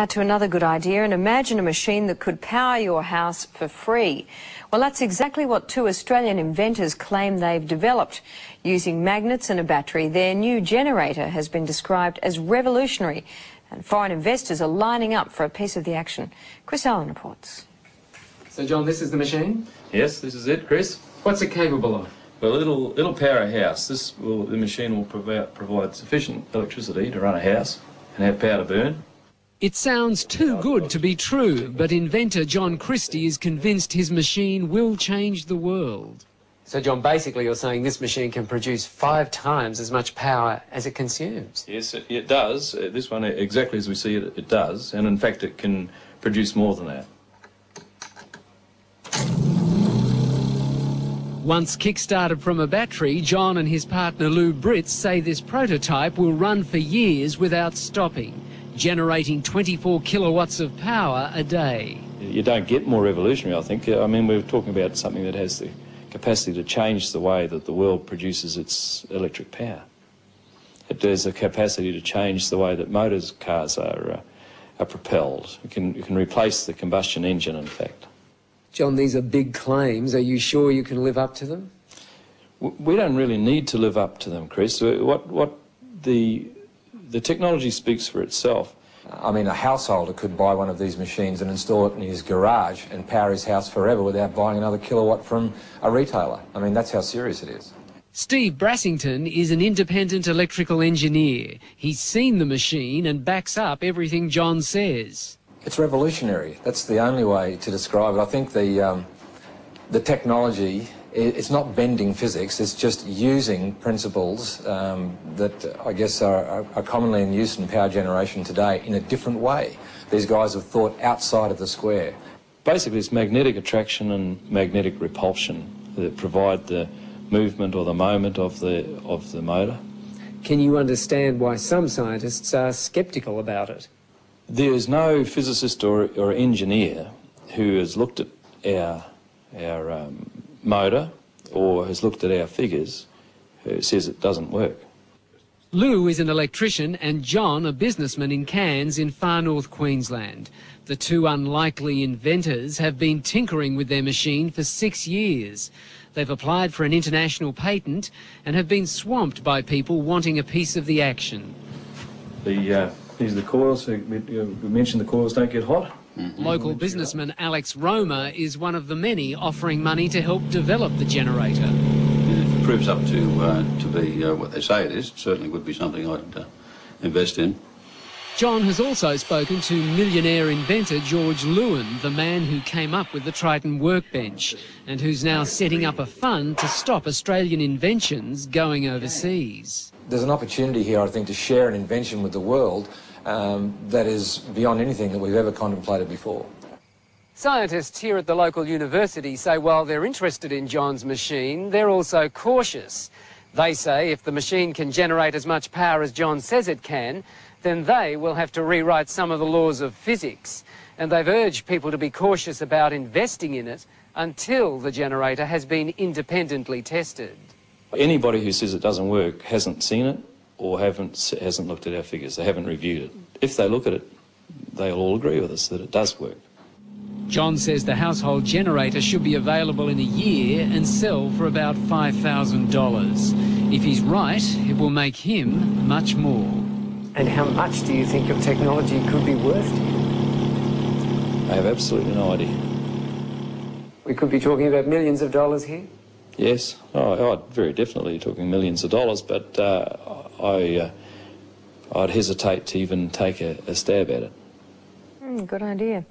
Now to another good idea, and imagine a machine that could power your house for free. Well, that's exactly what two Australian inventors claim they've developed. Using magnets and a battery, their new generator has been described as revolutionary, and foreign investors are lining up for a piece of the action. Chris Allen reports. So, John, this is the machine? Yes, this is it, Chris. What's it capable of? Well, it'll power a house. The machine will provide sufficient electricity to run a house and have power to burn. It sounds too good to be true, but inventor John Christie is convinced his machine will change the world. So, John, basically you're saying this machine can produce 5 times as much power as it consumes? Yes, it does. This one, exactly as we see it, it does. And in fact, it can produce more than that. Once kick-started from a battery, John and his partner Lou Britz say this prototype will run for years without stopping, generating 24 kilowatts of power a day. You don't get more revolutionary, I think. I mean, we're talking about something that has the capacity to change the way that the world produces its electric power. It has the capacity to change the way that cars are propelled. You can replace the combustion engine, in fact. John, these are big claims. Are you sure you can live up to them? We don't really need to live up to them, Chris. The technology speaks for itself. I mean, a householder could buy one of these machines and install it in his garage and power his house forever without buying another kilowatt from a retailer. I mean, that's how serious it is. Steve Brassington is an independent electrical engineer. He's seen the machine and backs up everything John says. It's revolutionary. That's the only way to describe it. I think the technology, it's not bending physics, it's just using principles that I guess are commonly in use in power generation today in a different way. These guys have thought outside of the square. Basically, it's magnetic attraction and magnetic repulsion that provide the movement or the moment of the motor. Can you understand why some scientists are sceptical about it? There is no physicist or engineer who has looked at our motor or has looked at our figures who says it doesn't work. Lou is an electrician and John a businessman in Cairns in far north Queensland. The two unlikely inventors have been tinkering with their machine for 6 years. They've applied for an international patent and have been swamped by people wanting a piece of the action. These are the coils. We mentioned the coils don't get hot. Local businessman Alex Roma is one of the many offering money to help develop the generator. If it proves up to be what they say it is, it certainly would be something I'd invest in. John has also spoken to millionaire inventor George Lewin, the man who came up with the Triton workbench and who's now setting up a fund to stop Australian inventions going overseas. There's an opportunity here, I think, to share an invention with the world that is beyond anything that we've ever contemplated before. Scientists here at the local university say while they're interested in John's machine, they're also cautious. They say if the machine can generate as much power as John says it can, then they will have to rewrite some of the laws of physics. And they've urged people to be cautious about investing in it until the generator has been independently tested. Anybody who says it doesn't work hasn't seen it or hasn't looked at our figures. They haven't reviewed it. If they look at it, they'll all agree with us that it does work. John says the household generator should be available in a year and sell for about $5,000. If he's right, it will make him much more. And how much do you think your technology could be worth to you? I have absolutely no idea. We could be talking about millions of dollars here? Yes, very definitely talking millions of dollars, but I'd hesitate to even take a stab at it. Good idea.